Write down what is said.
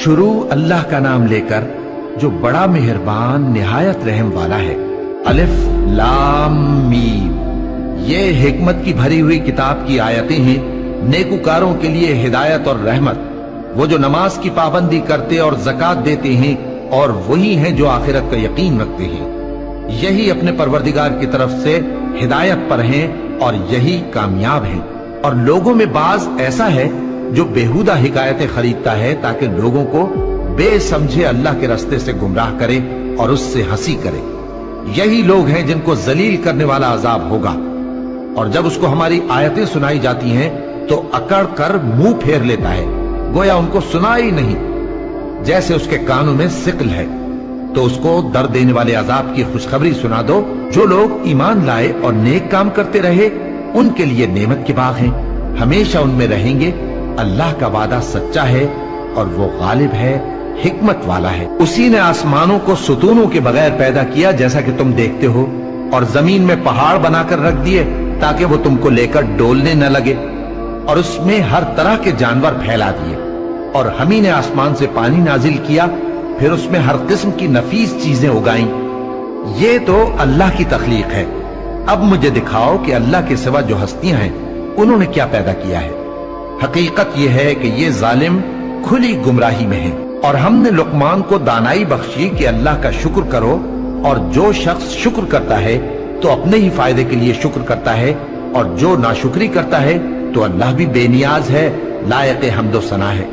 शुरू अल्लाह का नाम लेकर जो बड़ा मेहरबान निहायत रहम वाला है। अलिफ लाम मीम। ये हिकमत की भरी हुई किताब की आयतें हैं, नेकुकारों के लिए हिदायत और रहमत। वो जो नमाज की पाबंदी करते और ज़कात देते हैं और वही हैं जो आखिरत का यकीन रखते हैं। यही अपने परवरदिगार की तरफ से हिदायत पर हैं और यही कामयाब हैं। और लोगों में बाज ऐसा है जो बेहुदा हिकायतें खरीदता है ताकि लोगों को बेसमझे अल्लाह के रास्ते से गुमराह करे और उससे हंसी करे। यही लोग हैं जिनको जलील करने वाला अजाब होगा। और जब उसको हमारी आयतें सुनाई जाती हैं तो अकड़ कर मुंह फेर लेता है, गोया उनको सुना ही नहीं, जैसे उसके कानों में सिकल है। तो उसको दर्द देने वाले अजाब की खुशखबरी सुना दो। जो लोग ईमान लाए और नेक काम करते रहे उनके लिए नेमत के बाग हैं, हमेशा उनमें रहेंगे। अल्लाह का वादा सच्चा है और वो गालिब है, हिकमत वाला है। उसी ने आसमानों को सुतूनों के बगैर पैदा किया जैसा कि तुम देखते हो, और जमीन में पहाड़ बनाकर रख दिए ताकि वो तुमको लेकर डोलने न लगे, और उसमें हर तरह के जानवर फैला दिए। और हम ही ने आसमान से पानी नाजिल किया, फिर उसमें हर किस्म की नफीस चीजें उगाई। ये तो अल्लाह की तख्लीक है। अब मुझे दिखाओ कि अल्लाह के सिवा जो हस्तियां हैं उन्होंने क्या पैदा किया है। हकीकत यह है कि ये जालिम खुली गुमराही में है। और हमने लुकमान को दानाई बख्शी कि अल्लाह का शुक्र करो, और जो शख्स शुक्र करता है तो अपने ही फायदे के लिए शुक्र करता है, और जो नाशुक्री करता है तो अल्लाह भी बेनियाज है, लायक हम्दो सना है।